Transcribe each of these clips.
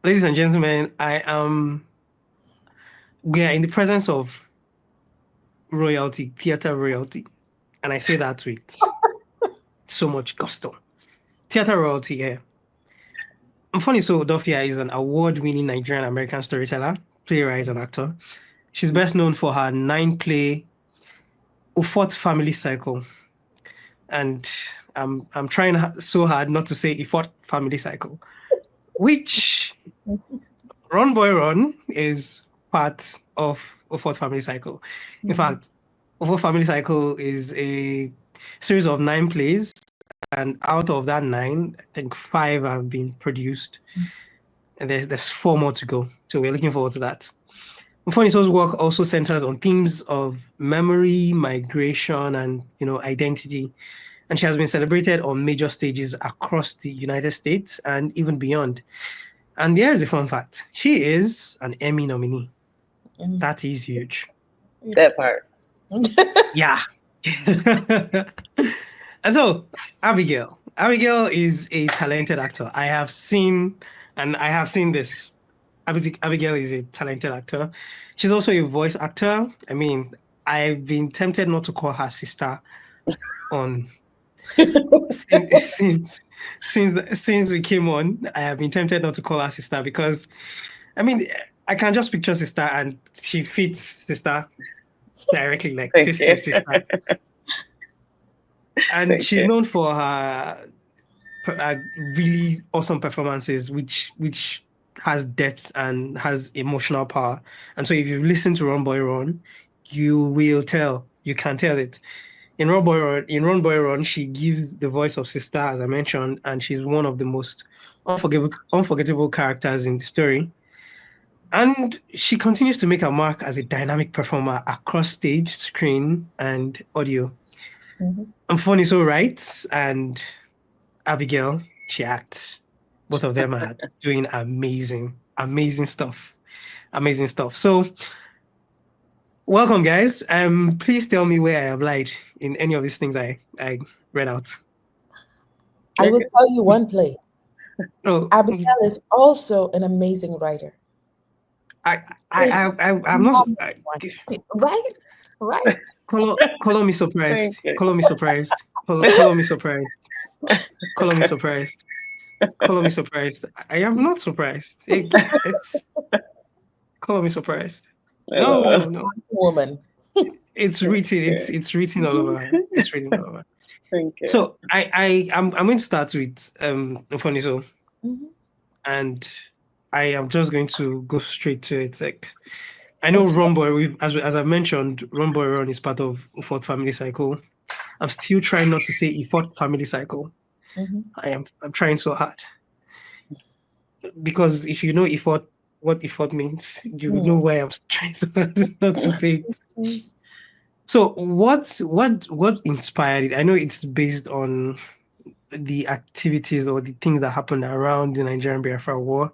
Ladies and gentlemen, we are in the presence of royalty, theater royalty. And I say that with so much gusto. Theater royalty here. Mfoniso Udofia is an award-winning Nigerian American storyteller, playwright, and actor. She's best known for her nine-play Ufot Family Cycle. And I'm trying so hard not to say Ufot Family Cycle, which Run Boy Run is part of Ufot Family Cycle. In fact, Ufot Family Cycle is a series of nine plays, and out of that nine, I think five have been produced, and there's four more to go. So we're looking forward to that. Mfoniso's work also centers on themes of memory, migration, and identity, and she has been celebrated on major stages across the United States and even beyond. And there is a fun fact: she is an Emmy nominee. That is huge. That part. Yeah. And so, Abigail. Abigail is a talented actor. I have seen this. Abigail is a talented actor. She's also a voice actor. I mean, I've been tempted not to call her sister on since we came on. I have been tempted not to call her sister because, I mean, I can just picture sister and she fits sister directly. Like Thank this you. is sister. And Thank she's you. known for her really awesome performances, which has depth and has emotional power. And so, if you listen to Run Boy Run, you can tell it. In Run Boy Run, she gives the voice of Sister, as I mentioned, and she's one of the most unforgettable characters in the story. And she continues to make a mark as a dynamic performer across stage, screen, and audio. Mfoniso writes, and Abigail, she acts. Both of them are doing amazing stuff. Amazing stuff. So, welcome, guys. Please tell me where I have lied in any of these things I read out. I will tell you one place. Oh, Abigail is also an amazing writer. I'm not. Right. Color me surprised. Thank you. Color me surprised. Color me surprised. Color me surprised. Color me surprised. I am not surprised. It's color me surprised. No. Woman. It's written. It's written all over. It's written all over. Thank you. So I'm going to start with Mfoniso, and I am just going to go straight to it. Like, I know Runboy, as I mentioned, Runboy Run is part of Ufot Family Cycle. I'm still trying not to say Ufot Family Cycle. I'm trying so hard. Because if you know what Ufot means, you know why I'm trying so hard not to say it. So what inspired it? I know it's based on the activities or the things that happened around the Nigerian Biafran War.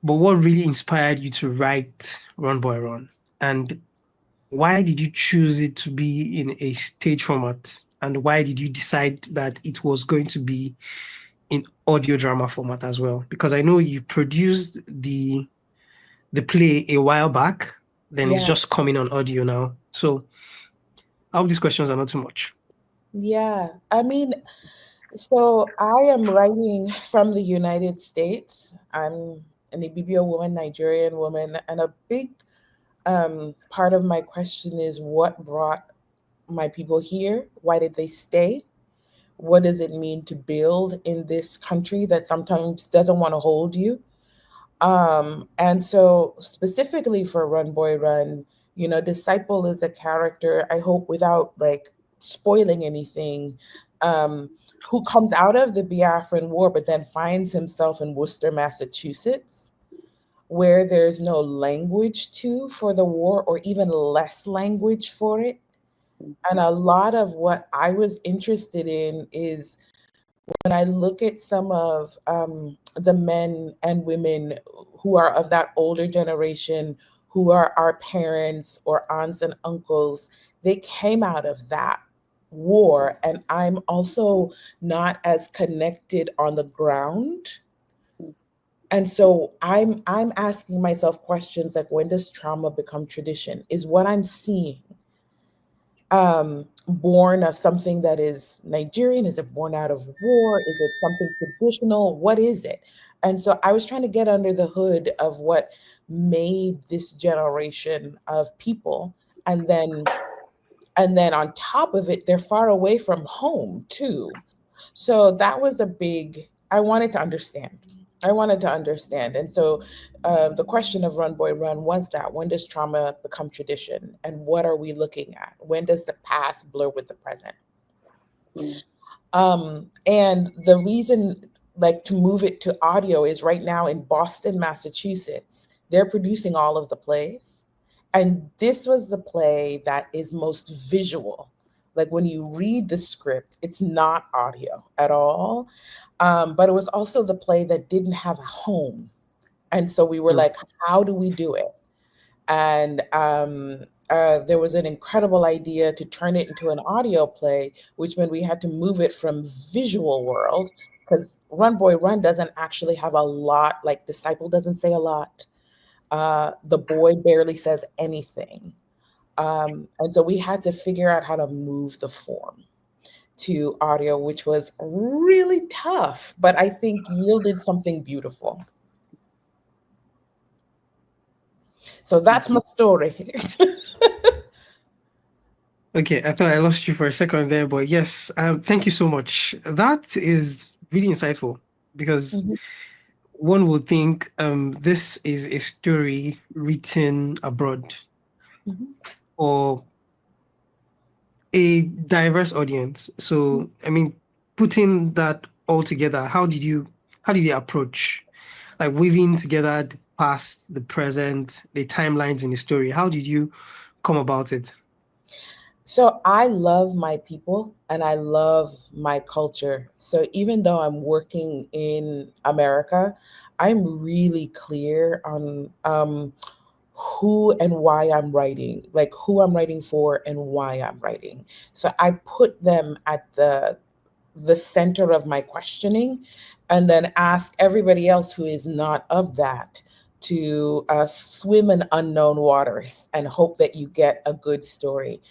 But what really inspired you to write Run Boy Run? And why did you choose it to be in a stage format? And why did you decide that it was going to be in audio drama format as well? Because I know you produced the play a while back, then it's just coming on audio now. So I hope these questions are not too much. Yeah. I mean, so I am writing from the United States. I'm an Ibibio woman, Nigerian woman, and a big part of my question is what brought my people here? Why did they stay? What does it mean to build in this country that sometimes doesn't want to hold you? And so specifically for Run Boy Run, Disciple is a character, I hope without like spoiling anything, who comes out of the Biafran War but then finds himself in Worcester, Massachusetts, where there's no language for the war or even less language for it. And a lot of what I was interested in is when I look at some of the men and women who are of that older generation, who are our parents or aunts and uncles, they came out of that war. And I'm also not as connected on the ground And so I'm asking myself questions like, when does trauma become tradition? Is what I'm seeing born of something that is Nigerian? Is it born out of war? Is it something traditional? What is it? And so I was trying to get under the hood of what made this generation of people. And then on top of it, they're far away from home too. So that was a big, I wanted to understand. And so the question of Run Boy Run was that, when does trauma become tradition? And what are we looking at? When does the past blur with the present? And the reason, like, to move it to audio is right now in Boston, Massachusetts, they're producing all of the plays. And this was the play that is most visual. Like, when you read the script, it's not audio at all. But it was also the play that didn't have a home. And so we were like, how do we do it? And there was an incredible idea to turn it into an audio play, which meant we had to move it from visual world, because Run Boy Run doesn't actually have a lot, like Disciple doesn't say a lot. The boy barely says anything. And so we had to figure out how to move the form to audio, which was really tough, but I think yielded something beautiful. So that's my story. Okay, I thought I lost you for a second there, but yes, thank you so much. That is really insightful, because one would think this is a story written abroad for a diverse audience. So, I mean, putting that all together, how did you approach, like, weaving together the past, the present, the timelines in the story? How did you come about it? So I love my people and I love my culture. So even though I'm working in America, I'm really clear on who and why I'm writing, like who I'm writing for and why I'm writing. So I put them at the center of my questioning, and then ask everybody else who is not of that to swim in unknown waters and hope that you get a good story.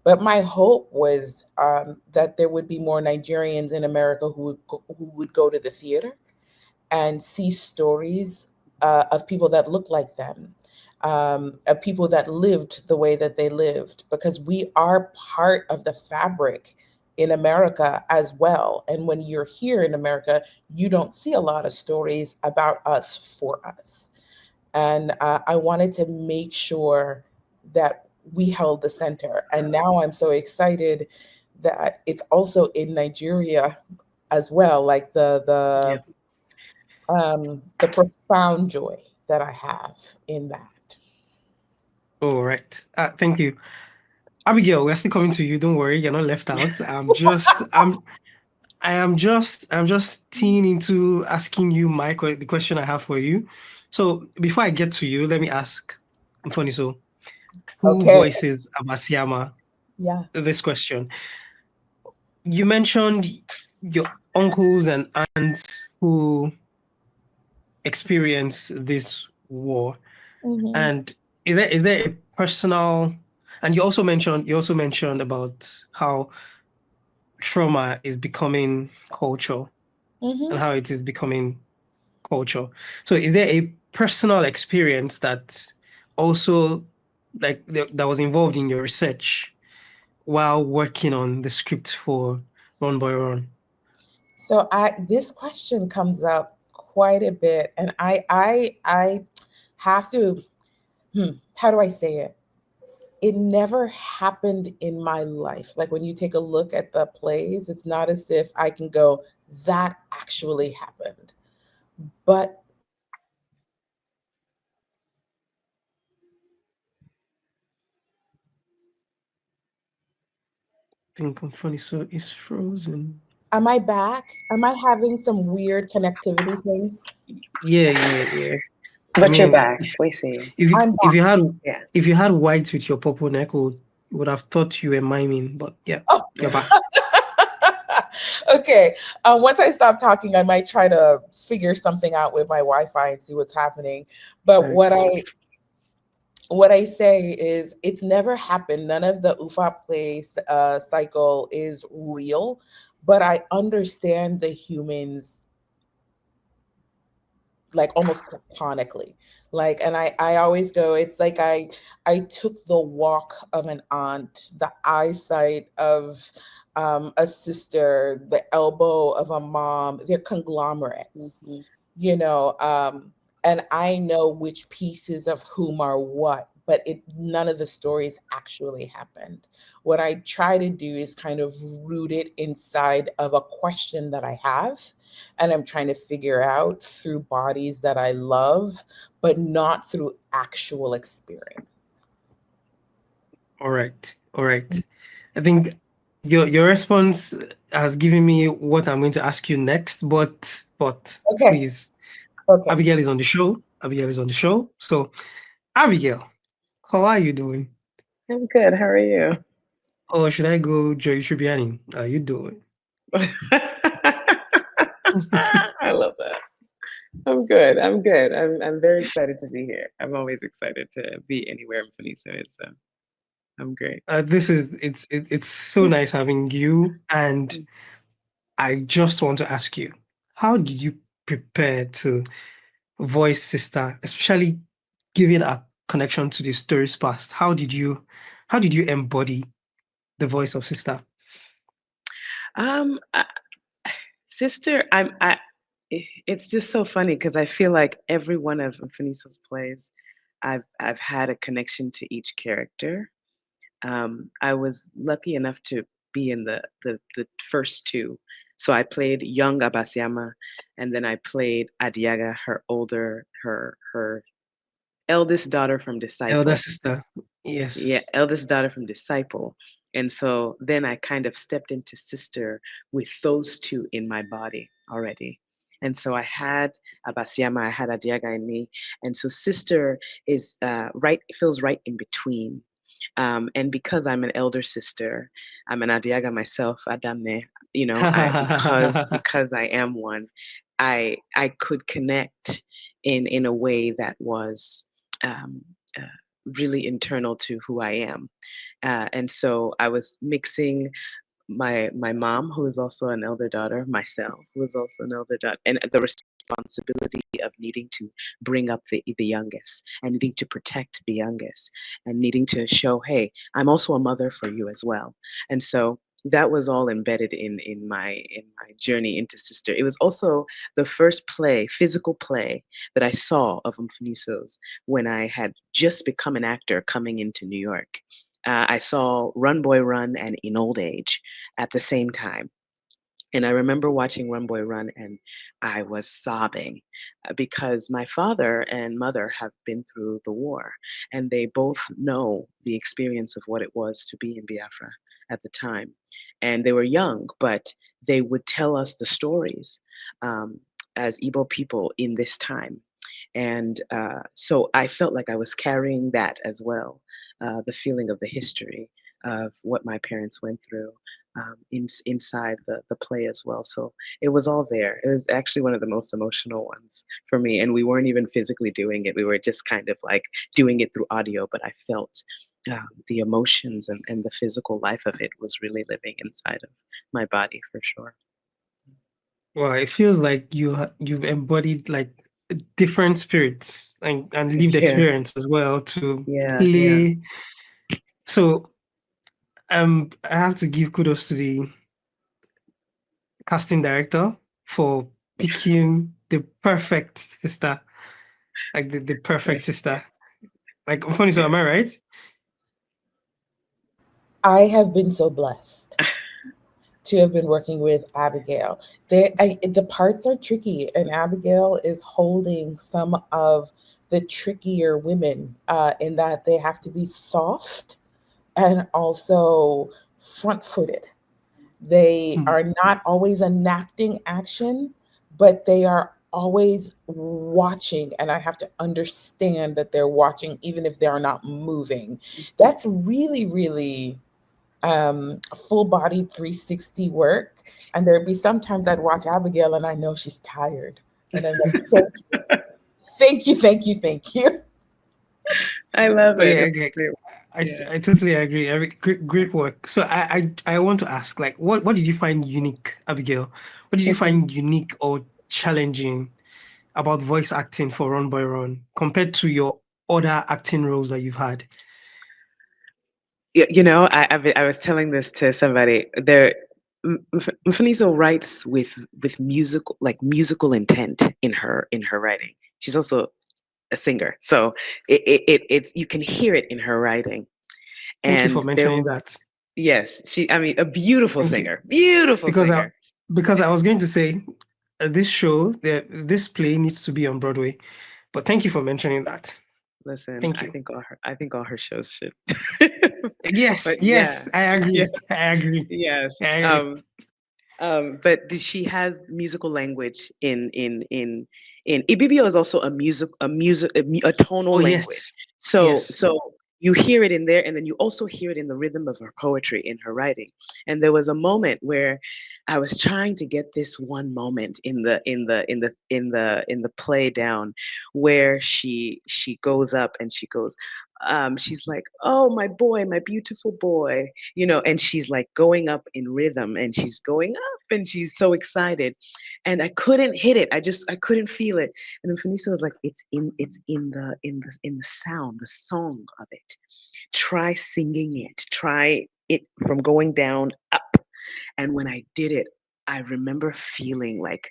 But my hope was that there would be more Nigerians in America who would go to the theater and see stories of people that look like them, of people that lived the way that they lived, because we are part of the fabric in America as well. And when you're here in America, you don't see a lot of stories about us for us. And I wanted to make sure that we held the center. And now I'm so excited that it's also in Nigeria as well, like the profound joy that I have in that. All right. Thank you. Abigail, we're still coming to you. Don't worry, you're not left out. I am just teeing into asking you the question I have for you. So before I get to you, let me ask Mfoniso, who voices Abasiama? Yeah. This question. You mentioned your uncles and aunts who experienced this war. And is there a personal, and you also mentioned about how trauma is becoming culture and how it is becoming culture. So is there a personal experience that also, like, that was involved in your research while working on the script for Run Boy Run? So this question comes up quite a bit, and I have to, how do I say it? It never happened in my life. Like, when you take a look at the plays, it's not as if I can go, that actually happened. But I think Mfoniso is frozen. am I back? Am I having some weird connectivity things? Yeah. But you're back. We see you. If you had whites with your purple neck, would have thought you were miming, but yeah, you're back. Okay. Once I stop talking, I might try to figure something out with my Wi-Fi and see what's happening. But Right. what I say is it's never happened. None of the Ufot play cycle is real, but I understand the humans like almost platonically. Like, and I always go, it's like I took the walk of an aunt, the eyesight of a sister, the elbow of a mom. They're conglomerates, Mhm. you know, and I know which pieces of whom are what, but none of the stories actually happened. What I try to do is kind of root it inside of a question that I have, and I'm trying to figure out through bodies that I love, but not through actual experience. All right. All right. I think your response has given me what I'm going to ask you next, but Okay. please, Okay. Abigail is on the show. Abigail is on the show. So, Abigail, how are you doing? I'm good. How are you? Or should I go Joy Tribbiani? How are you doing? I love that. I'm good. I'm good. I'm very excited to be here. I'm always excited to be anywhere Mfoniso is. So I'm great. It's so nice having you, and I just want to ask you, how did you prepare to voice sister, especially given a connection to the story's past? How did you embody the voice of sister? Um, I, Sister, it's just so funny because I feel like every one of Mfoniso's plays, I've had a connection to each character. I was lucky enough to be in the first two. So I played young Abasiama, and then I played Adiaga, her eldest daughter from Elder Disciple. sister. Yeah, Yes. eldest daughter from Disciple. And so then I kind of stepped into sister with those two in my body already. And so I had Abasiama, I had Adiaga in me. And so sister is right, feels right in between. And because I'm an elder sister, I'm an Adiaga myself, Adame, because I am one, I could connect in a way that was um, uh, really internal to who I am. And so I was mixing my mom, who is also an elder daughter, myself, who is also an elder daughter, and the responsibility of needing to bring up the youngest and needing to protect the youngest and needing to show, hey, I'm also a mother for you as well. And so that was all embedded in my journey into sister. It was also the first play, physical play, that I saw of Mfoniso's when I had just become an actor coming into New York. I saw Run Boy Run and In Old Age at the same time. And I remember watching Run Boy Run and I was sobbing because my father and mother have been through the war and they both know the experience of what it was to be in Biafra at the time. And they were young, but they would tell us the stories um, as Igbo people in this time. And so I felt like I was carrying that as well, the feeling of the history of what my parents went through inside the play as well. So it was all there. It was actually one of the most emotional ones for me. And we weren't even physically doing it. We were just kind of like doing it through audio, but I felt the emotions and the physical life of it was really living inside of my body for sure. Well, it feels like you've embodied like different spirits and lived Yeah, experience as well to yeah, yeah. play. So I have to give kudos to the casting director for picking the perfect sister, like the perfect sister. Like, funny, so Yeah. am I right? I have been so blessed to have been working with Abigail. The parts are tricky, and Abigail is holding some of the trickier women in that they have to be soft and also front footed. They Hmm. are not always enacting action, but they are always watching. And I have to understand that they're watching, even if they are not moving. That's really, really full-body 360 work. And there'd be sometimes I'd watch Abigail and I know she's tired. And I'm like, thank you, thank you, thank you. I love But it. yeah, It's okay, great. I totally agree. Great work. So I want to ask, like, what did you find unique, Abigail? What did you find unique or challenging about voice acting for Run Boy Run compared to your other acting roles that you've had? You know, I was telling this to somebody. Mfoniso writes with musical intent in her writing. She's also a singer, so it's you can hear it in her writing. Thank you for And mentioning that. yes, I mean, a beautiful Thank you. singer, beautiful Because singer. I was going to say this show, this play needs to be on Broadway. But thank you for mentioning that. Listen, Thank I you. think all her shows should. Yes, But yeah, yes, I agree. yeah, I agree. yes. I agree. But she has musical language in Ibibio is also a tonal Oh language. yes, So yes. you hear it in there, and then you also hear it in the rhythm of her poetry in her writing. And there was a moment where I was trying to get this one moment in the play down, where she goes up and she goes, she's like, "Oh, my boy, my beautiful boy," and she's like going up in rhythm, and she's going up, and she's so excited, and I couldn't hit it. I couldn't feel it. And then Felicia was like, it's in the sound, the song of it. Try singing it. Try it from going down up. And when I did it, I remember feeling like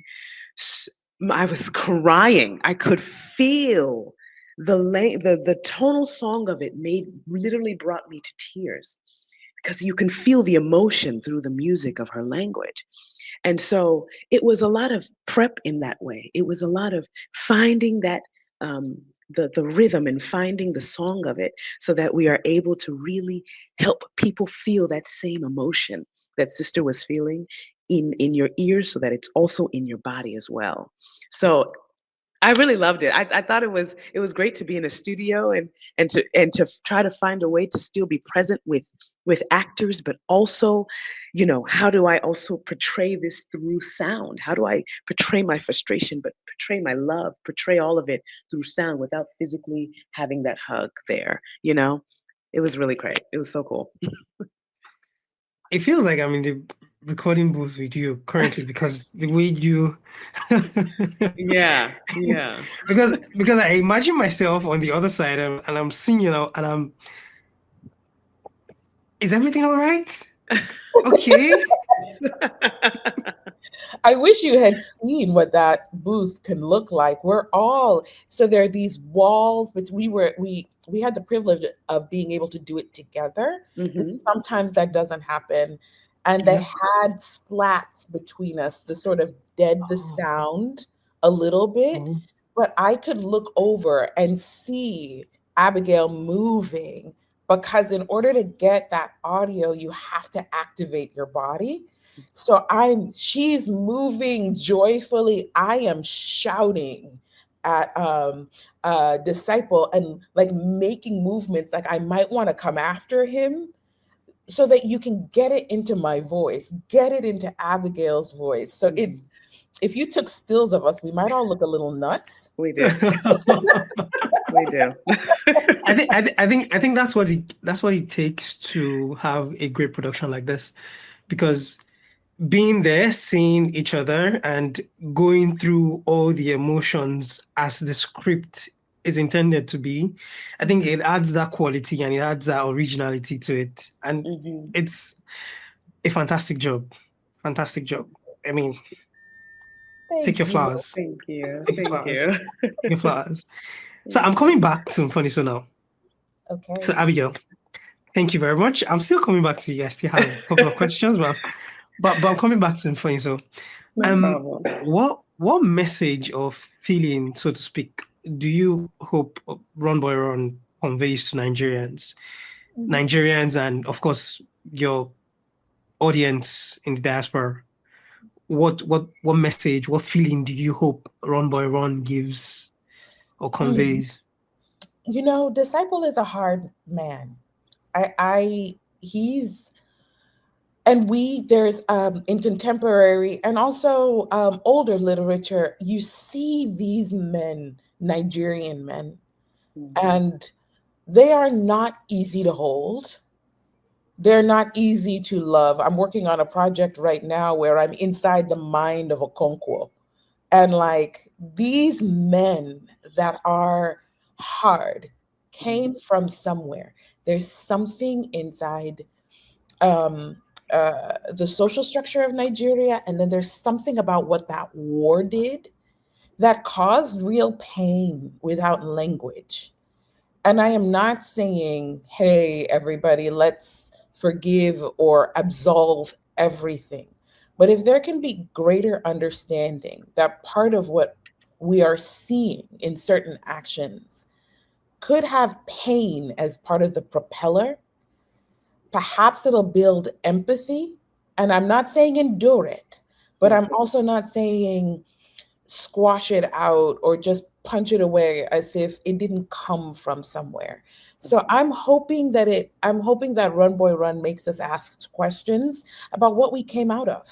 I was crying. I could feel the tonal song of it literally brought me to tears, because you can feel the emotion through the music of her language. And so it was a lot of prep in that way. It was a lot of finding that the rhythm and finding the song of it, so that we are able to really help people feel that same emotion that sister was feeling in your ears, so that it's also in your body as well. So I really loved it. I thought it was great to be in a studio, and to try to find a way to still be present with actors, but also, how do I also portray this through sound? How do I portray my frustration, but portray my love, portray all of it through sound without physically having that hug there? It was really great. It was so cool. It feels like I'm in the recording booth with you currently because the way you Yeah, yeah. because I imagine myself on the other side, and I'm singing out and is everything all right? Okay. I wish you had seen what that booth can look like. So there are these walls, but we had the privilege of being able to do it together. And Hmm. sometimes that doesn't happen. And they Yeah. had slats between us to sort of dead the Oh, sound a little bit. oh. But I could look over and see Abigail moving, because in order to get that audio, you have to activate your body. So she's moving joyfully. I am shouting at Disciple and like making movements like I might want to come after him, so that you can get it into my voice, get it into Abigail's voice. So if you took stills of us, we might all look a little nuts. We do. We do. I think that's what it takes to have a great production like this, because being there, seeing each other, and going through all the emotions as the script is intended to be, I think it adds that quality and it adds that originality to it, and Hmm. it's a fantastic job. Fantastic job. I mean, take your Thank you. flowers. Thank you. Take your Thank flowers. you. Take your flowers. So Thank I'm coming you. back to Mfoniso now. So Okay. Abigail, thank you very much. I'm still coming back to you. I still have a couple of questions, but I'm coming back to Mfoniso. No Um, problem. what message or feeling, so to speak, do you hope Run Boy Run conveys to Mhm. Nigerians, and of course your audience in the diaspora? What message, what feeling do you hope Run Boy Run gives or Mm. conveys? Disciple is a hard man. I he's And there's in contemporary and also older literature, you see these men, Nigerian men, and they are not easy to hold. They're not easy to love. I'm working on a project right now where I'm inside the mind of a Okonkwo. And like these men that are hard came from somewhere. There's something inside um, the social structure of Nigeria, and then there's something about what that war did that caused real pain without language. And I am not saying, hey, everybody, let's forgive or absolve everything. But if there can be greater understanding that part of what we are seeing in certain actions could have pain as part of the propeller, perhaps it'll build empathy. And I'm not saying endure it, but I'm also not saying squash it out or just punch it away as if it didn't come from somewhere. So I'm hoping that Run Boy Run makes us ask questions about what we came out of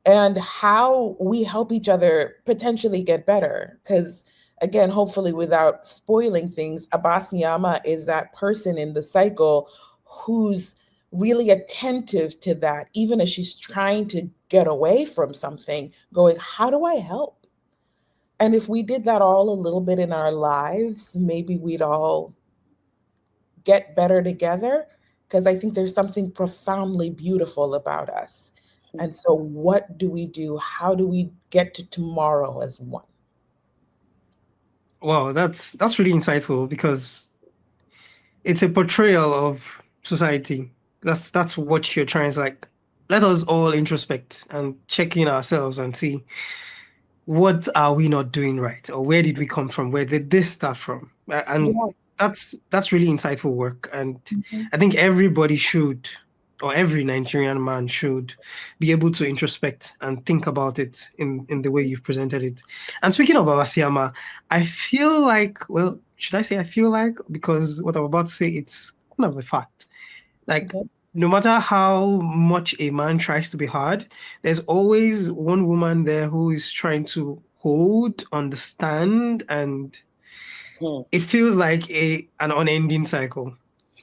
and how we help each other potentially get better. Because again, hopefully without spoiling things, Abasiama is that person in the cycle who's really attentive to that, even as she's trying to get away from something, going, how do I help? And if we did that all a little bit in our lives, maybe we'd all get better together. Because I think there's something profoundly beautiful about us. And so, what do we do? How do we get to tomorrow as one? Wow, that's really insightful because it's a portrayal of society. That's what you're trying to like. Let us all introspect and check in ourselves and see what are we not doing right, or where did we come from? Where did this start from? And Yeah. that's really insightful work. And Mhm. I think everybody should, or every Nigerian man should, be able to introspect and think about it in the way you've presented it. And speaking of Abasiama, I feel like, well, should I say I feel like, because what I'm about to say, it's kind of a fact. Like, Okay. no matter how much a man tries to be hard, there's always one woman there who is trying to hold, understand, and Hmm. it feels like an unending cycle.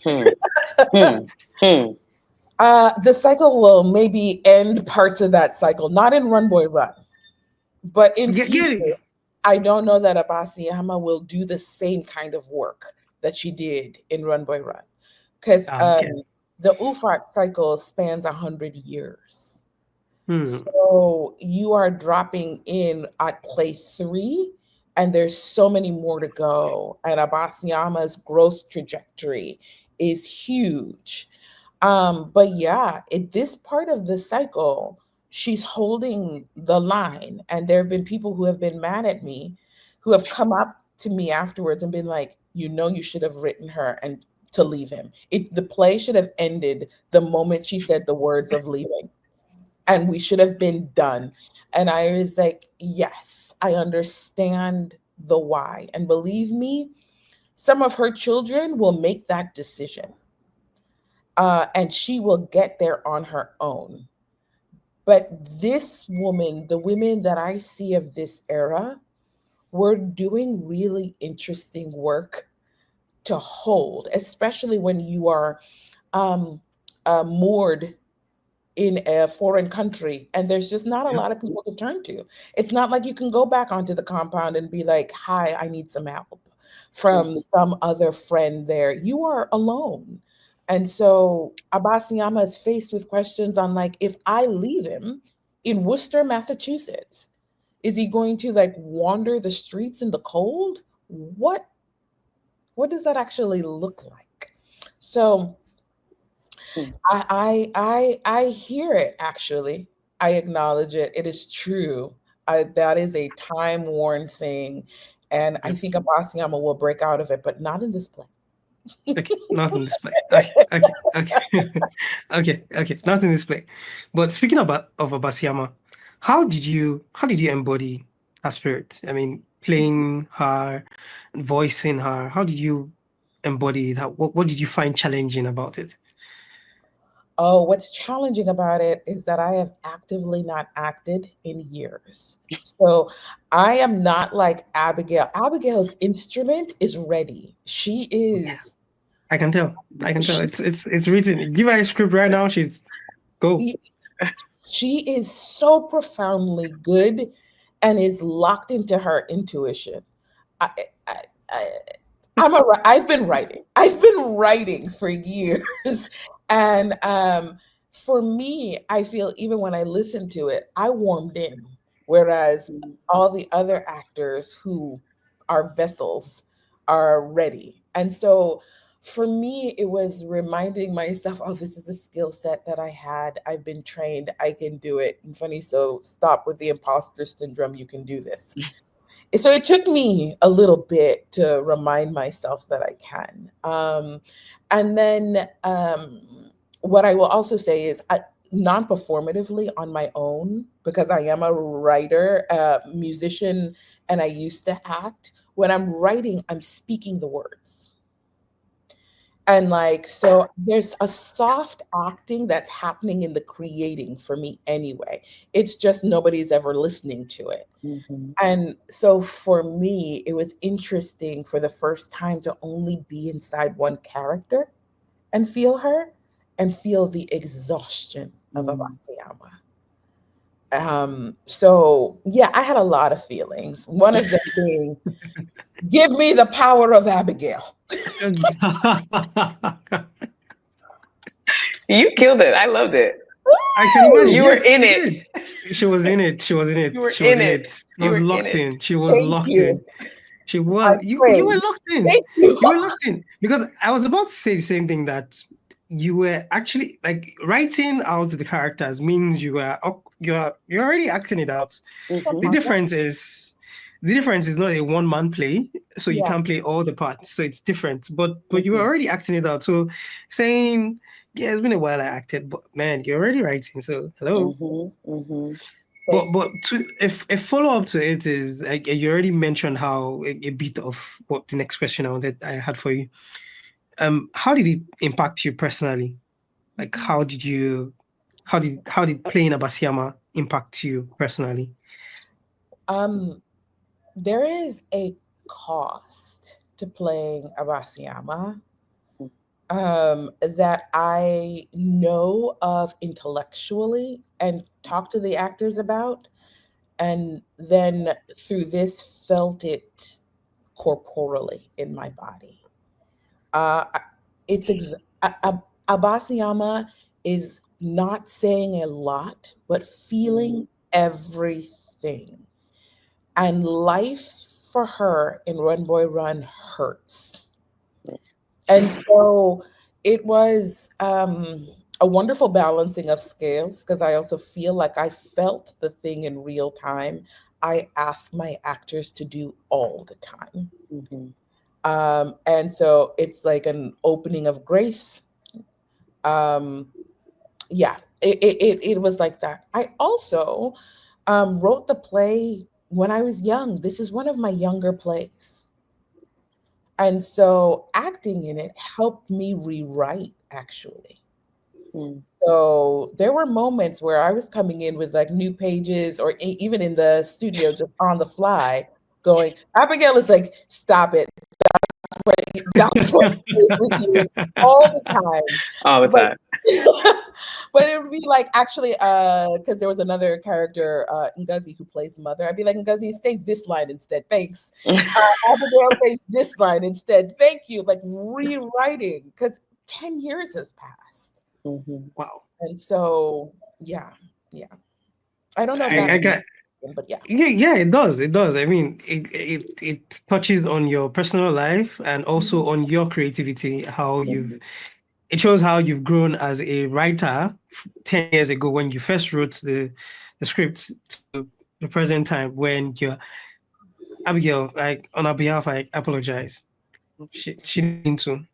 Hmm. Hmm. Hmm. The cycle will maybe end parts of that cycle, not in Run Boy Run, but in Get future. it? I don't know that Abasiyama will do the same kind of work that she did in Run Boy Run, because Okay. the Ufot cycle spans 100 years. Hmm. So you are dropping in at play 3, and there's so many more to go. And Abasiyama's growth trajectory is huge. But yeah, at this part of the cycle, she's holding the line. And there have been people who have been mad at me, who have come up to me afterwards and been like, you should have written her and to leave him. The play should have ended the moment she said the words of leaving, and we should have been done. And I was like, yes, I understand the why. And believe me, some of her children will make that decision. And she will get there on her own. But this woman, the women that I see of this era, were doing really interesting work to hold, especially when you are um, moored in a foreign country and there's just not a Yep. lot of people to turn to. It's not like you can go back onto the compound and be like, hi, I need some help from some other friend there. You are alone. And so Abasiyama is faced with questions on like, if I leave him in Worcester, Massachusetts, is he going to like wander the streets in the cold? What does that actually look like? So Hmm. I hear it actually. I acknowledge it. It is true. That is a time-worn thing. And I Yep. think Abasiyama will break out of it, but not in this play. Okay. Not in this play. Okay. Okay. Not in this play. But speaking about of Abasiama, how did you embody her spirit? I mean, playing her, voicing her. How did you embody it? What did you find challenging about it? Oh, what's challenging about it is that I have actively not acted in years. So I am not like Abigail. Abigail's instrument is ready. She is. I can tell. I can tell. It's written. Give her a script right now. She's go. She is so profoundly good and is locked into her intuition. I, I, I, I've been writing. I've been writing for years. And for me, I feel even when I listen to it, I warmed in. Whereas all the other actors who are vessels are ready. And so for me, it was reminding myself, oh, this is a skill set that I had. I've been trained. I can do it. And funny, so stop with the imposter syndrome. You can do this. So it took me a little bit to remind myself that I can. And then what I will also say is non-performatively on my own, because I am a writer, musician, and I used to act. When I'm writing, I'm speaking the words. And like, so there's a soft acting that's happening in the creating for me anyway. It's just nobody's ever listening to it. Mm-hmm. And so for me, it was interesting for the first time to only be inside one character and feel her and feel the exhaustion of Abasiama. So yeah, I had a lot of feelings. One of them being, give me the power of Abigail. You killed it. I loved it. I can imagine. You Yes, were in you it. did. She was in it. She was in it. You were She was in in it. it. She You was were in locked it. in. She was Thank locked you. in. She was. You were locked in. Thank you. You were locked in. Because I was about to say the same thing, that you were actually like writing out the characters means you're already acting it out. Mhm. The difference is not a one-man play, so you Yeah. can't play all the parts. So it's different. But you were Mhm. already acting it out. So saying, yeah, it's been a while I acted, but man, you're already writing. So hello. Mhm. Mhm. But to if a follow-up to it is, like, you already mentioned how a bit of what the next question I had for you. How did it impact you personally? Like, how did playing Abasiama impact you personally? There is a cost to playing Abasiama that I know of intellectually and talk to the actors about, and then through this felt it corporally in my body. It's Abasiama is not saying a lot, but feeling everything. And life for her in Run Boy Run hurts. And so it was a wonderful balancing of scales, because I also feel like I felt the thing in real time. I ask my actors to do all the time. Mhm. And so it's like an opening of grace. Yeah, it was like that. I also wrote the play when I was young. This is one of my younger plays. And so acting in it helped me rewrite, actually. Mm. So there were moments where I was coming in with like new pages, or even in the studio, just on the fly, going, Abigail is like, stop it. That's what it is with you all the time. All the But time. but it would be like, actually, because there was another character, Ngozi, who plays mother. I'd be like, Ngozi, say this line instead. Thanks. Abigail says this line instead. Thank you. Like rewriting, because 10 years has passed. Mhm. Wow. And so, yeah. I don't know if I that, got. but yeah. Yeah, it does. It does. I mean, it touches on your personal life and also on your creativity. It shows how you've grown as a writer 10 years ago when you first wrote the script to the present time when you're Abigail. Like, on our behalf, I apologize. She didn't mean to.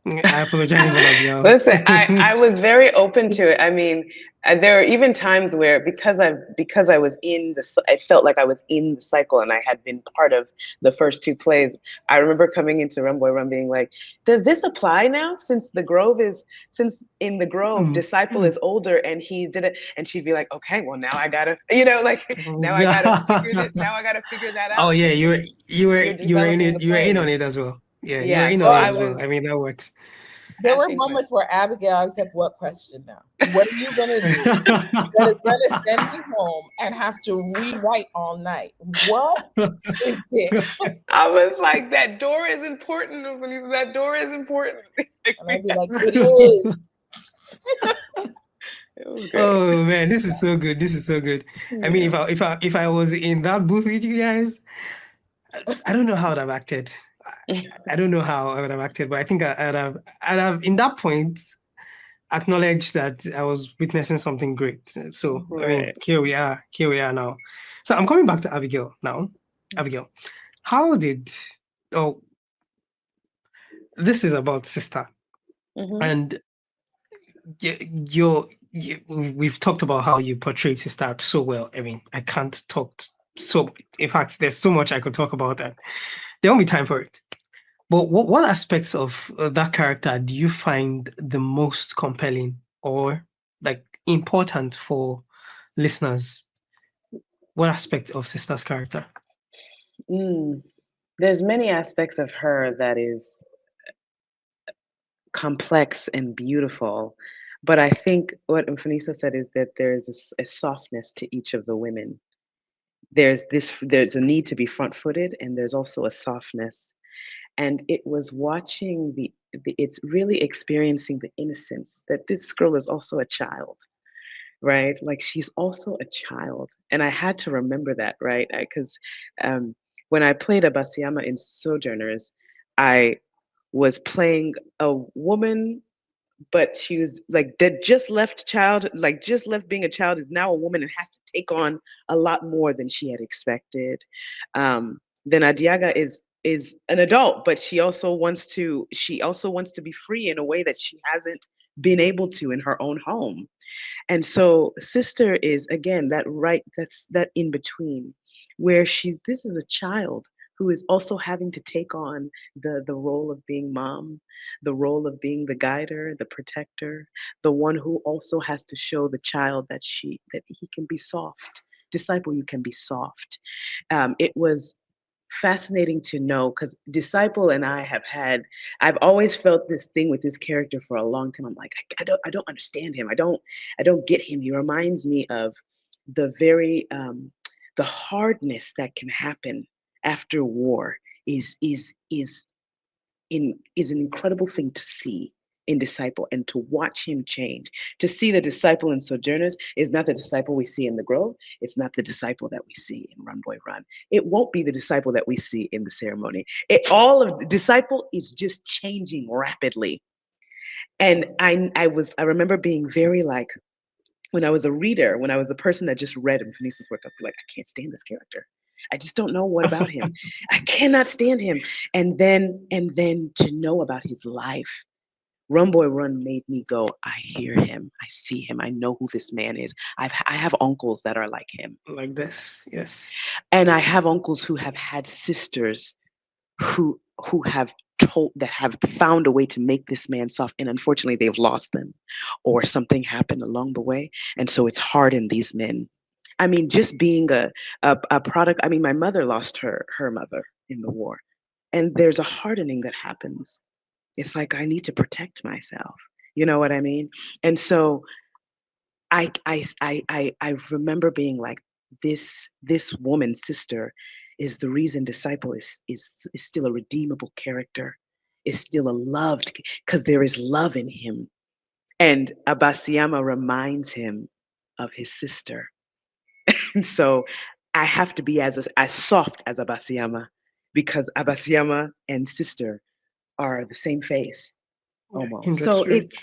I apologize on our behalf. Listen, I was very open to it. I mean, there are even times where because I was in I felt like I was in the cycle and I had been part of the first two plays. I remember coming into Run Boy Run being like, does this apply now? Since in the Grove, Disciple is older and he did it, and she'd be like, okay, well now I gotta, like now I gotta figure that Oh out yeah, because you were you're you were in developing the it. You were in on plays. it as well. Yeah, you were Yeah, in so on it I as well. I was mean, that worked. There were asking moments questions. where Abigail, I was like, what question now? What are you going to do that is going to send me home and have to rewrite all night? What is it? I was like, that door is important. That door is important. And I'd be like, it is. It was great. Oh man, this is so good. This is so good. I mean, Yeah. if I was in that booth with you guys, I don't know how I'd have acted. I don't know how I would have acted, but I think I'd have in that point acknowledged that I was witnessing something great. So I mean, Right. here we are now. So I'm coming back to Abigail now. Abigail, how did oh this is about sister Mm-hmm. and we've talked about how you portrayed sister so well. I mean, I can't talk so in fact there's so much I could talk about that there won't be time for it. But what aspects of that character do you find the most compelling or like important for listeners? What aspect of sister's character? There's many aspects of her that is complex and beautiful, but I think what Mfoniso said is that there's a softness to each of the women. There's a need to be front-footed, and there's also a softness. And it was watching it's really experiencing the innocence that this girl is also a child, right? Like she's also a child, and I had to remember that, right? Because when I played Abasiama in Sojourners, I was playing a woman, but she was like that just left child, like just left being a child, is now a woman and has to take on a lot more than she had expected. Then Adiaga is an adult, but she also wants to be free in a way that she hasn't been able to in her own home. And so sister is again that's that in between where this is a child who is also having to take on the role of being mom, the role of being the guider, the protector, the one who also has to show the child that he can be soft. Disciple, you can be soft. It was fascinating to know because Disciple and I've always felt this thing with this character for a long time. I'm like, I don't understand him. I don't get him. He reminds me of the very the hardness that can happen after war is an incredible thing to see in Disciple and to watch him change. To see the Disciple in Sojourners is not the Disciple we see in The Grove. It's not the Disciple that we see in Run Boy Run. It won't be the Disciple that we see in The Ceremony. All of the Disciple is just changing rapidly. And I remember being very like, when I was a reader, when I was a person that just read Mfoniso's work, I'd be like, I can't stand this character. I just don't know what about him. I cannot stand him. And then to know about his life, Run Boy Run made me go, I hear him, I see him, I know who this man is. I have uncles that are like him. Like this, yes. And I have uncles who have had sisters who have found a way to make this man soft, and unfortunately they've lost them or something happened along the way, and so it's hard in these men. I mean, just being a product. I mean, my mother lost her mother in the war, and there's a hardening that happens. It's like, I need to protect myself, you know what I mean? And so I remember being like, this woman sister is the reason Disciple is still a redeemable character, is still a loved, because there is love in him. And Abasiama reminds him of his sister. And so I have to be as soft as Abasiama, because Abasiama and sister are the same face almost. Kindred So spirit.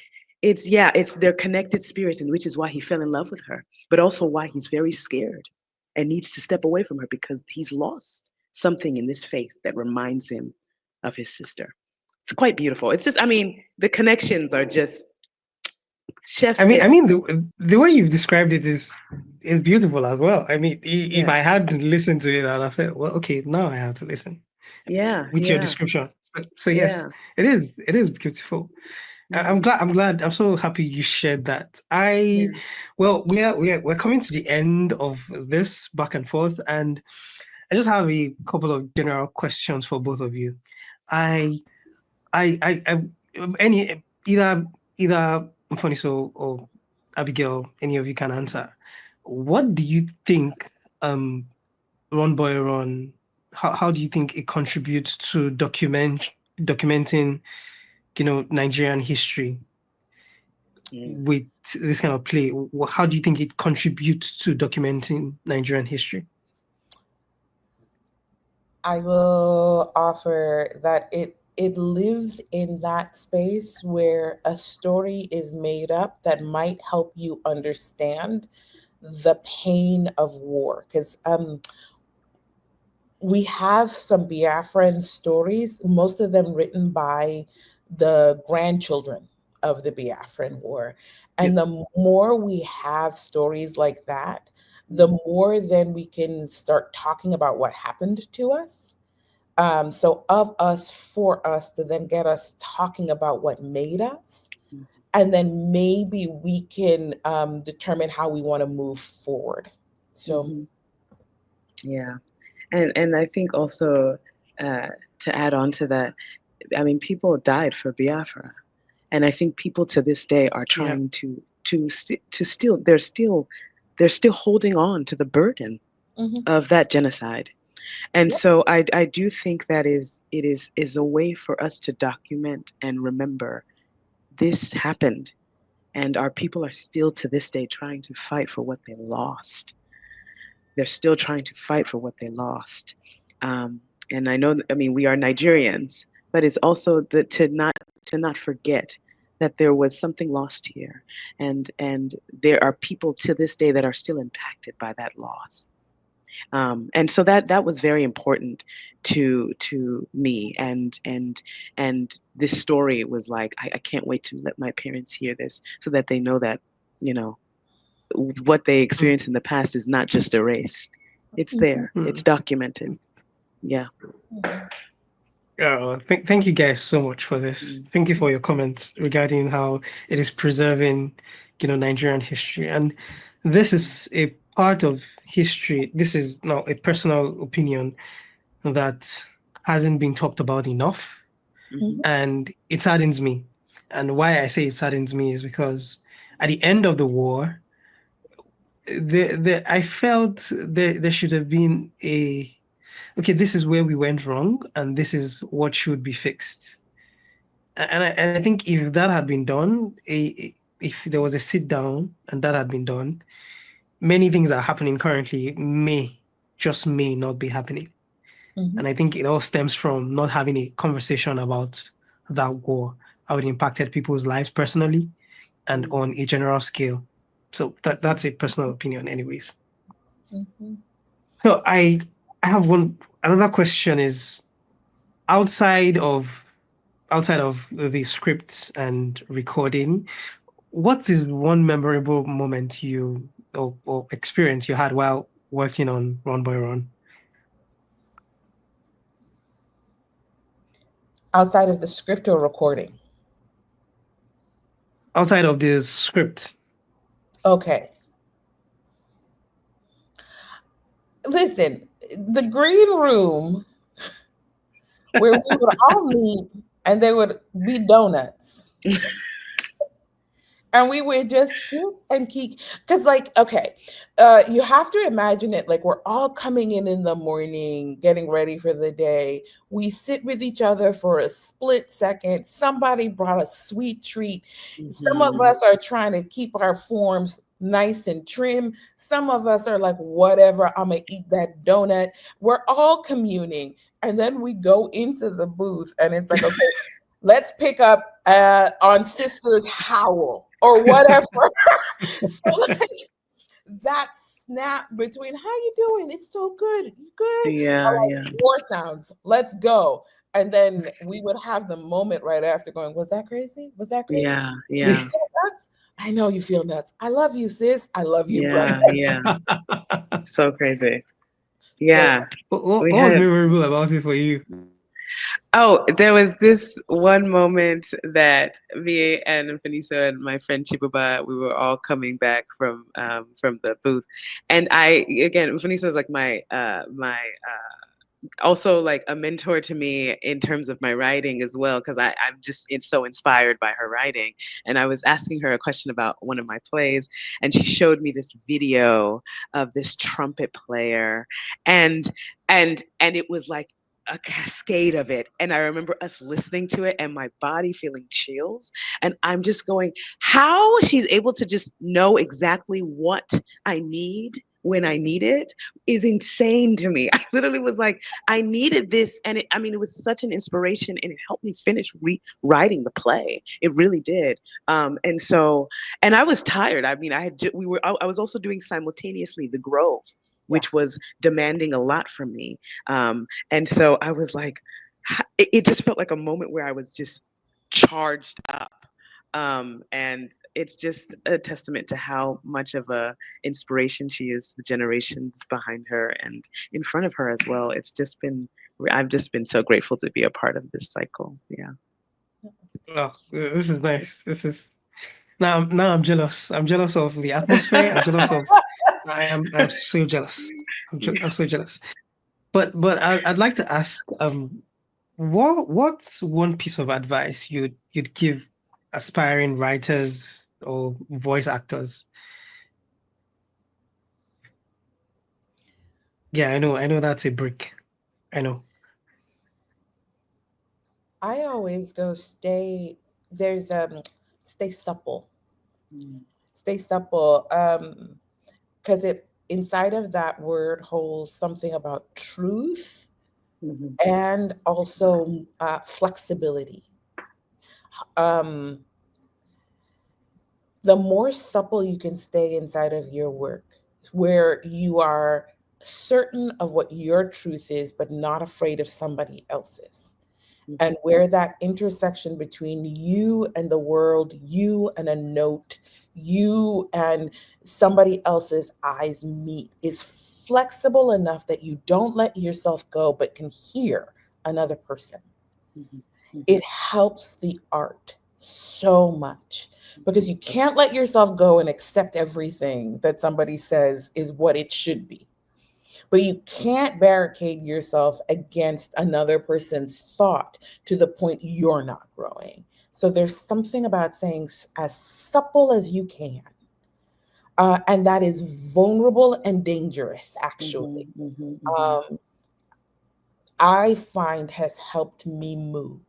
it's their connected spirits, and which is why he fell in love with her, but also why he's very scared and needs to step away from her, because he's lost something in this face that reminds him of his sister. It's quite beautiful. It's just, I mean, the connections are just chef's I kiss. mean, the way you've described it is beautiful as well. I mean, if Yeah. I had listened to it, I'd have said, well, okay, now I have to listen Yeah, with your yeah, description. So yes, yeah. it is beautiful. I'm so happy you shared that. Yeah. Well, we're coming to the end of this back and forth, and I just have a couple of general questions for both of you. I any either Mfoniso or Abigail, any of you can answer. What do you think Run Boy Run, how do you think it contributes to documenting, Nigerian history Mm. with this kind of play? How do you think it contributes to documenting Nigerian history? I will offer that it lives in that space where a story is made up that might help you understand the pain of war. Because we have some Biafran stories, most of them written by the grandchildren of the Biafran War. And the more we have stories like that, the more then we can start talking about what happened to us. So of us, for us, to then get us talking about what made us. And then maybe we can determine how we want to move forward. So, Yeah. And I think also to add on to that, I mean, people died for Biafra, and I think people to this day are trying to still they're still holding on to the burden of that genocide. And so I do think that is a way for us to document and remember this happened, and our people are still to this day trying to fight for what they lost. They're still trying to fight for what they lost. And I know, I mean, we are Nigerians, but it's also to not forget that there was something lost here, and there are people to this day that are still impacted by that loss. And so that was very important to me, and this story was like, I can't wait to let my parents hear this so that they know that, you know, what they experienced in the past is not just erased. It's there. It's documented. Yeah. Thank you guys so much for this. Thank you for your comments regarding how it is preserving, Nigerian history. And this is a part of history. This is now a personal opinion that hasn't been talked about enough. And it saddens me. And why I say it saddens me is because at the end of the war, I felt there should have been okay, this is where we went wrong, and this is what should be fixed. And I think if that had been done, if there was a sit down and that had been done, many things that are happening currently may not be happening. And I think it all stems from not having a conversation about that war, how it impacted people's lives personally and on a general scale. So that's a personal opinion, anyways. So I have another question is outside of the script and recording, what is one memorable moment or experience you had while working on Run Boy Run? outside of the script or recording? Outside of the script. Okay. Listen, the green room where we would all meet and there would be donuts. And we would just sit and keep, because okay, you have to imagine it like we're all coming in the morning, getting ready for the day. We sit with each other for a split second. Somebody brought a sweet treat. Some of us are trying to keep our forms nice and trim. Some of us are like, whatever, I'm gonna eat that donut. We're all communing. And then we go into the booth and it's like, okay, let's pick up on Sister's Howl or whatever. So that snap between, how you doing? It's so good. You good? Yeah, I like war sounds. Let's go. And then we would have the moment right after going, was that crazy? Was that crazy? Yeah, You yeah, feel nuts? I know you feel nuts. I love you, sis. I love you, brother. yeah, yeah. So crazy. So Yeah. What We was had memorable about it for you? there was this one moment that me and Mfoniso and my friend Chibuba, we were all coming back from the booth, and again, Mfoniso is like my also like a mentor to me in terms of my writing as well, because I'm just so inspired by her writing. And I was asking her a question about one of my plays, and she showed me this video of this trumpet player, and and it was like a cascade of it. And I remember us listening to it and my body feeling chills. And I'm just going, how she's able to just know exactly what I need when I need it is insane to me. I literally was like, I needed this. And I mean, it was such an inspiration and it helped me finish writing the play. It really did. And so, and I was tired. I mean, I was also doing simultaneously The Grove, which was demanding a lot from me. And so I was like, it just felt like a moment where I was just charged up. And it's just a testament to how much of a inspiration she is, the generations behind her and in front of her as well. I've just been so grateful to be a part of this cycle. Yeah. Oh, this is nice. This is now I'm jealous. I'm jealous of the atmosphere. I'm jealous of I'm so jealous. I'm so jealous. But I'd like to ask what's one piece of advice you'd give aspiring writers or voice actors? Yeah, I know that's a brick. I know. I always go there's stay supple. Stay supple. Because it inside of that word holds something about truth and also flexibility. Um, the more supple you can stay inside of your work, where you are certain of what your truth is, but not afraid of somebody else's. And where that intersection between you and the world, you and a note, you and somebody else's eyes meet is flexible enough that you don't let yourself go, but can hear another person. It helps the art so much because you can't let yourself go and accept everything that somebody says is what it should be. But you can't barricade yourself against another person's thought to the point you're not growing. So there's something about saying as supple as you can. And that is vulnerable and dangerous, actually. I find has helped me move.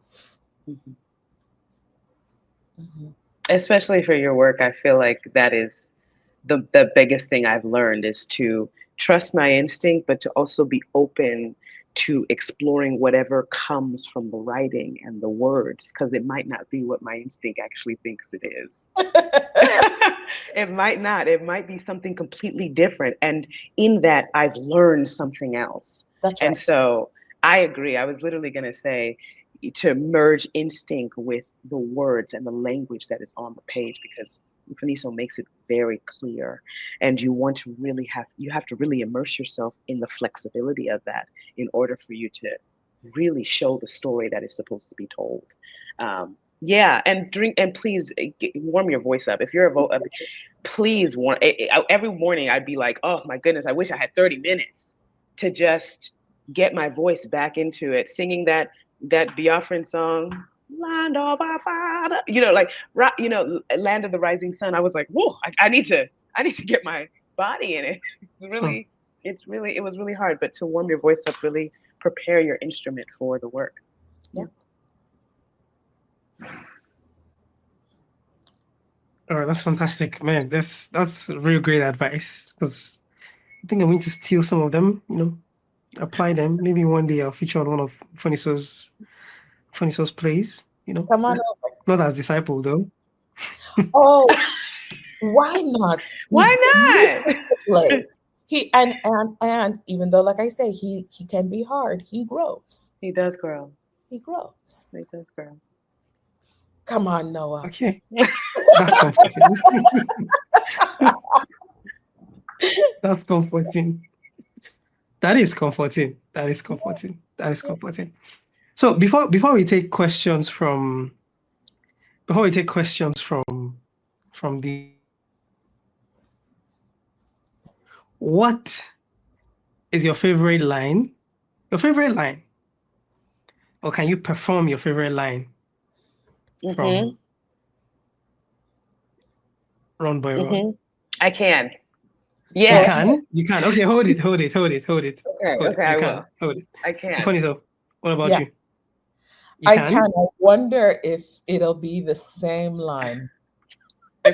Especially for your work, I feel like that is the biggest thing I've learned is to trust my instinct, but to also be open to exploring whatever comes from the writing and the words, because it might not be what my instinct actually thinks it is. It might not. It might be something completely different. And in that, I've learned something else. That's And right. so I agree. I was literally going to say to merge instinct with the words and the language that is on the page, because Mfoniso makes it very clear. And you have to really immerse yourself in the flexibility of that in order for you to really show the story that is supposed to be told. Yeah, and please warm your voice up. If you're please warm. Every morning I'd be like, oh my goodness, I wish I had 30 minutes to just get my voice back into it, singing that Biafran song, Land of Our Father, Land of the Rising Sun. I was like, whoa, I need to get my body in it. It was really hard, but to warm your voice up, really prepare your instrument for the work. Yeah. Oh, that's fantastic, man. That's real great advice because I think I'm going to steal some of them, apply them. Maybe one day I'll feature on one of Mfoniso's plays, Come on over. Not as Disciple though. Oh, why not? Why not? He and even though, like I say, he can be hard, he grows. He does grow. he grows. He does grow. Come on, Noah. Okay. That's comforting. That's comforting. That is comforting. That is comforting. That is comforting. So before we take questions from the, what is your favorite line? Your favorite line, or can you perform your favorite line from Run Boy Run? I can. Yes. You can. Okay, hold it. Okay, I will. Hold it. I can. Mfoniso, what about Yeah. you? I can. I wonder if it'll be the same line. No,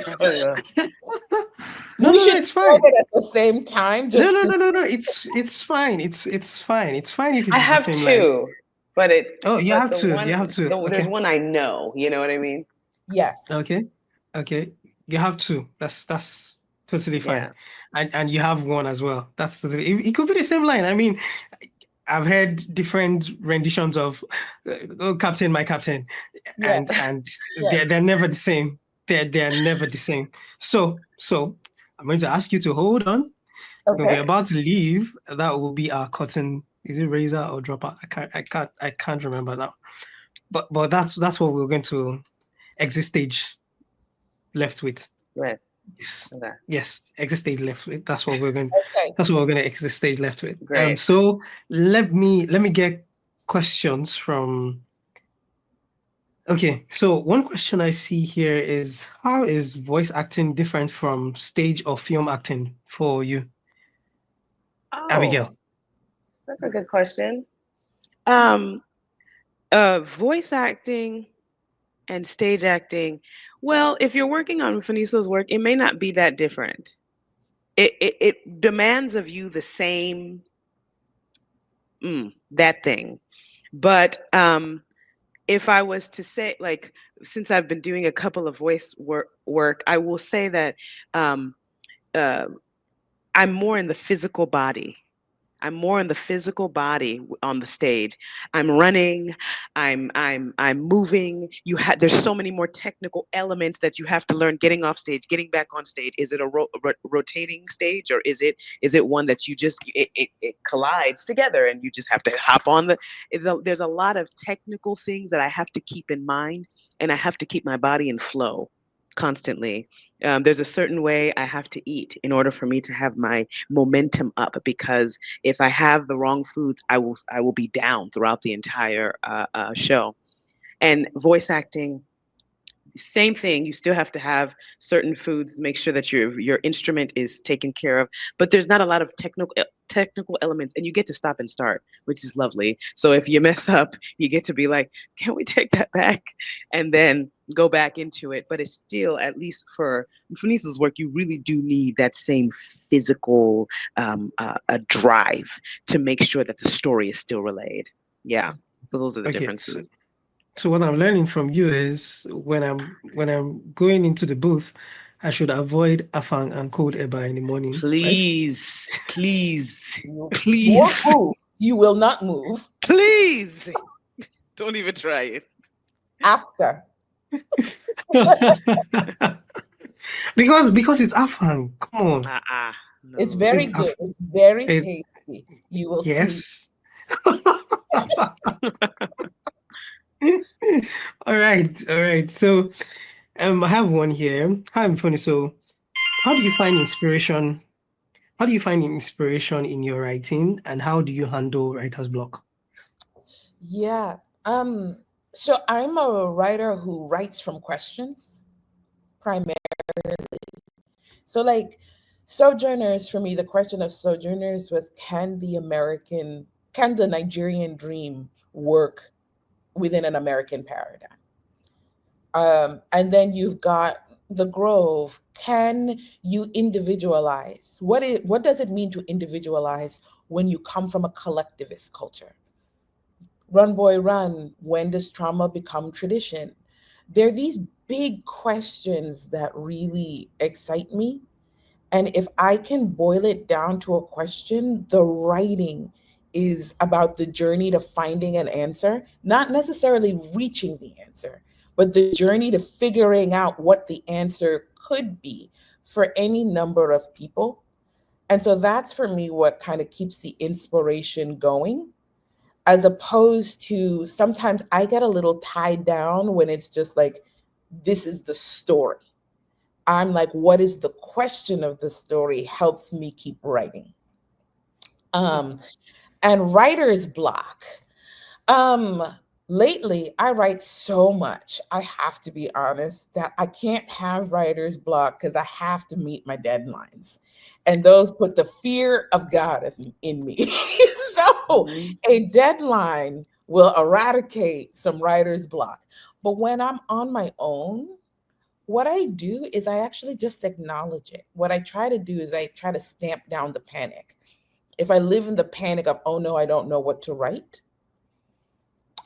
it's fine. It at the same time. Just no. It's fine. It's fine. It's fine if it's I have the same two, line. but it's. Oh, you have two. One, You have two. There's Okay. one I know. You know what I mean? Yes. Okay. You have two. That's totally fine. Yeah. And you have one as well. That's totally. It could be the same line. I mean, I've heard different renditions of "Oh, Captain, my Captain," and they're never the same. They're never the same. So I'm going to ask you to hold on. Okay. When we're about to leave, that will be our cotton. Is it razor or dropper? I can't remember now. But that's what we're going to exit stage left with. Right. Yes. Okay. Yes. Exit stage left with. That's what we're going. Okay. That's what we're going to exit stage left with. Great. So let me get questions from. Okay, so one question I see here is, how is voice acting different from stage or film acting for you, Abigail? That's a good question. Voice acting and stage acting. Well, if you're working on Mfoniso's work, it may not be that different. It demands of you the same that thing. But if I was to say, like, since I've been doing a couple of voice work, I will say that I'm more in the physical body. I'm more in the physical body on the stage. I'm running, I'm moving. There's so many more technical elements that you have to learn getting off stage, getting back on stage. Is it a rotating stage, or is it one that you just it collides together and you just have to hop on there's a lot of technical things that I have to keep in mind, and I have to keep my body in flow constantly. There's a certain way I have to eat in order for me to have my momentum up, because if I have the wrong foods, I will be down throughout the entire show. And voice acting, same thing. You still have to have certain foods, make sure that your instrument is taken care of. But there's not a lot of technical elements, and you get to stop and start, which is lovely. So if you mess up, you get to be like, can we take that back? And then go back into it. But it's still, at least for Mfoniso's work, you really do need that same physical drive to make sure that the story is still relayed. Yeah. So those are the differences. So what I'm learning from you is, when I'm going into the booth, I should avoid afang and cold eba in the morning. Please, right? please. You will not move. Please. Don't even try it. After. because it's afang. Come on. No. It's very good. It's very tasty. You will see. Yes. All right. So, I have one here. Hi, Mfoniso. How do you find inspiration? How do you find inspiration in your writing, and how do you handle writer's block? Yeah. So I'm a writer who writes from questions, primarily. So, like, Sojourners, for me, the question of Sojourners was, can the Nigerian dream work within an American paradigm? And then you've got The Grove. Can you individualize? What does it mean to individualize when you come from a collectivist culture? Run Boy Run, when does trauma become tradition? There are these big questions that really excite me. And if I can boil it down to a question, the writing is about the journey to finding an answer, not necessarily reaching the answer, but the journey to figuring out what the answer could be for any number of people. And so that's for me what kind of keeps the inspiration going, as opposed to sometimes I get a little tied down when it's just like, this is the story. I'm like, what is the question of the story helps me keep writing. And writer's block. Lately, I write so much, I have to be honest, that I can't have writer's block because I have to meet my deadlines. And those put the fear of God in me. So a deadline will eradicate some writer's block. But when I'm on my own, what I do is I actually just acknowledge it. What I try to do is I try to stamp down the panic. If I live in the panic of, oh no, I don't know what to write,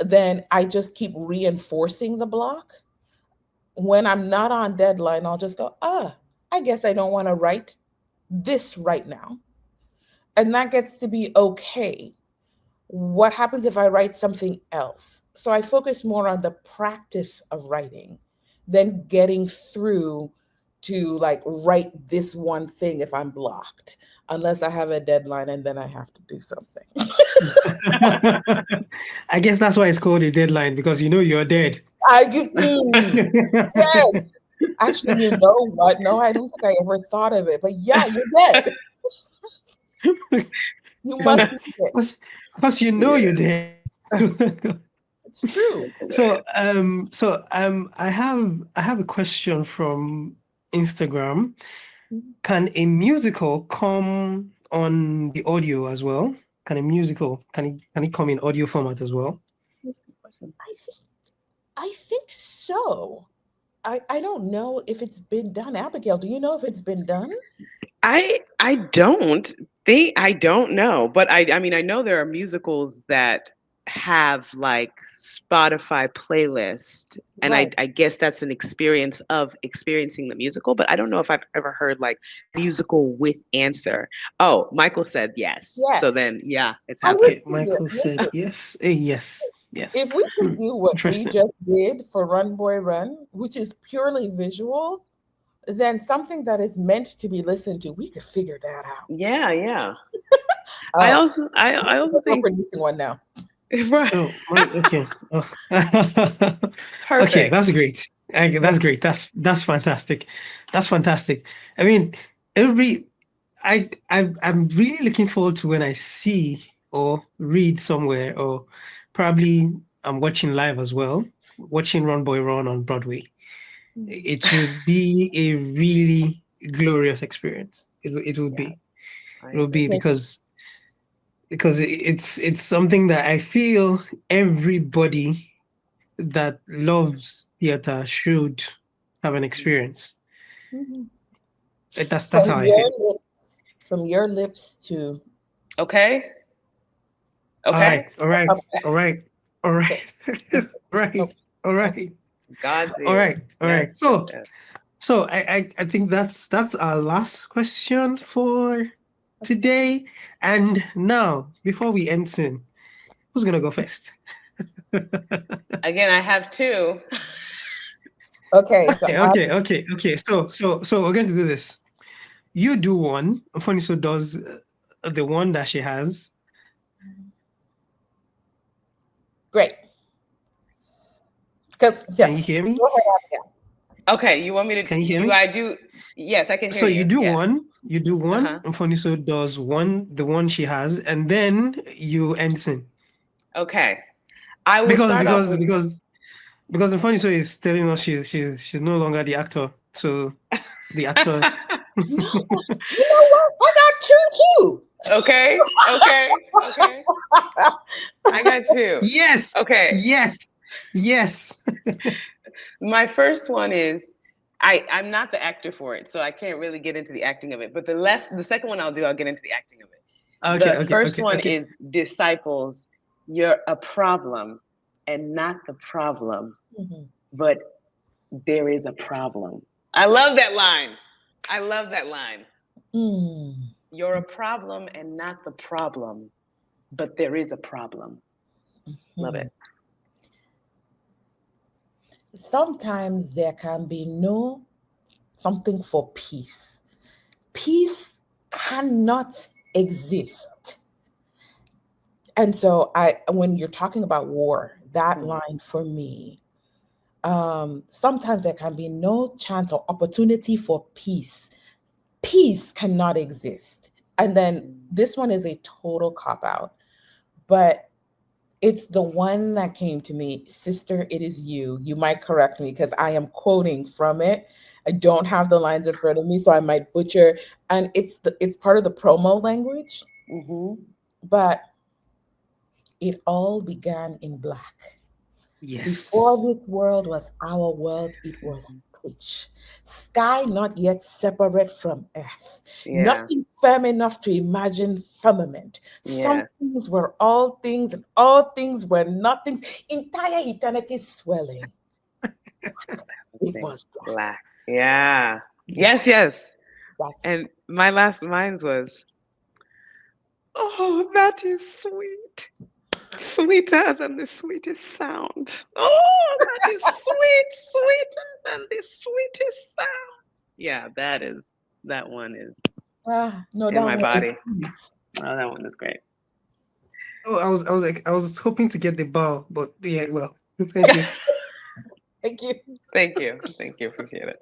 then I just keep reinforcing the block. When I'm not on deadline, I'll just go, I guess I don't want to write this right now. And that gets to be okay. What happens if I write something else? So I focus more on the practice of writing than getting through to like write this one thing if I'm blocked, unless I have a deadline and then I have to do something. I guess that's why it's called a deadline, because you know you're dead. Yes. Actually, you know what? No, I don't think I ever thought of it. But yeah, you're dead. You must be dead. Because you know you're dead. It's true. I have a question from Instagram. Can a musical come on the audio as well? Can a musical can it come in audio format as well? That's a good question. I think so. I don't know if it's been done. Abigail, do you know if it's been done? I don't know, but I mean I know there are musicals that have like Spotify playlist, and Right. I guess that's an experience of experiencing the musical, but I don't know if I've ever heard like musical with answer. Oh, Michael said yes. Yes. So then yeah, it's I happening. Okay, Michael said yes. Yes. Yes. If we could do what we Interesting. just did for Run Boy Run, which is purely visual, then something that is meant to be listened to, we could figure that out. Yeah. I also We're think producing one now. right. Oh, okay. Oh. Perfect. Okay, that's great. That's great. That's fantastic. That's fantastic. I mean, I'm really looking forward to when I see or read somewhere, or probably I'm watching live as well, watching Run Boy Run on Broadway. It would be a really glorious experience. It would be. I It would be agree. because it's something that I feel everybody that loves theater should have an experience. That's how I feel. From your lips to Okay. All right. Right. God's All ear. right. So I think that's our last question for today. And now, before we end soon, who's gonna go first? Again, I have two. Okay. So Okay. So we're going to do this. You do one. Mfoniso does the one that she has. great. Because Can you hear me? Go ahead, Abigail. Okay, you want me to? Can you hear do me? I do? Yes, I can hear So you do yes. one. You do one. Uh-huh. Mfoniso does one, the one she has, and then you ensign. Okay, I will start off with because Mfoniso is telling us she's no longer the actor. So the actor. You know what? I got two too. Okay. I got two. Yes. Okay. Yes. My first one is I'm not the actor for it, so I can't really get into the acting of it. But the second one I'll get into the acting of it. The first one is Disciples. You're a problem and not the problem, but there is a problem. I love that line. You're a problem and not the problem, but there is a problem. Love it. Sometimes there can be no something for peace. Peace cannot exist. And so when you're talking about war, that line for me, sometimes there can be no chance or opportunity for peace. Peace cannot exist. And then this one is a total cop-out, but it's the one that came to me. Sister, it is you. You might correct me because I am quoting from it. I don't have the lines in front of me, so I might butcher. And it's part of the promo language. But it all began in black. Yes. Before this world was our world, it was pitch. Sky not yet separate from earth. Nothing firm enough to imagine firmament. Some things were all things, and all things were nothing. Entire eternity swelling. It was black. Yeah. Yes. And my last lines was, oh, that is sweet. Sweeter than the sweetest sound. Oh, that is sweeter than the sweetest sound. Yeah, that one is in my body. Oh, that one is great. Oh, I was hoping to get the ball, but yeah, well, thank you. Thank you. Appreciate it.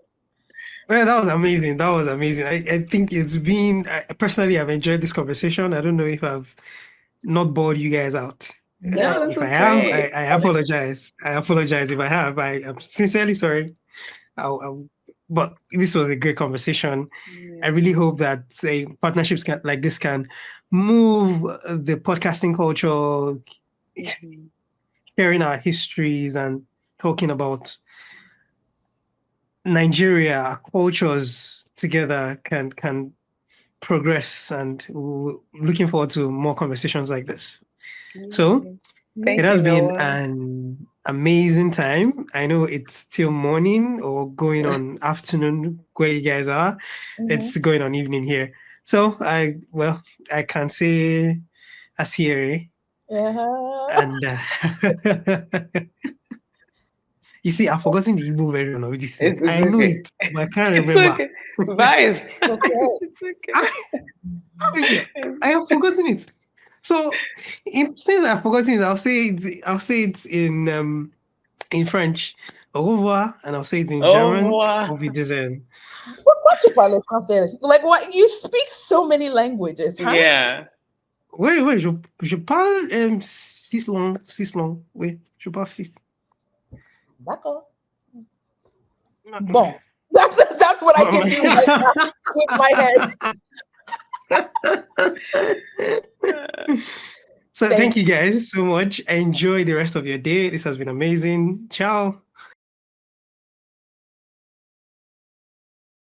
Well, that was amazing. I think it's been, personally, I've enjoyed this conversation. I don't know if I've not bored you guys out. No, if I have, I apologize. I apologize if I have. I am sincerely sorry. But this was a great conversation. I really hope that partnerships like this can move the podcasting culture, sharing our histories and talking about Nigeria, our cultures together can progress, and we're looking forward to more conversations like this. So it has been an amazing time. I know it's still morning or going on afternoon where you guys are. It's going on evening here. So I can say Asiri. And you see, I've forgotten the Igbo version of this. I know it, but I can't remember. Vice. I have forgotten it. So, since I've forgotten it, I'll say it in French, au revoir, and I'll say it in German, auf Wiedersehen. What you parle français? Like, what? You speak so many languages, huh? Yeah. Oui, je parle 6 langues. Oui, je parle 6. D'accord. Bon, that's what I can do right now with my head. So thank you guys so much. Enjoy the rest of your day. This has been amazing. Ciao.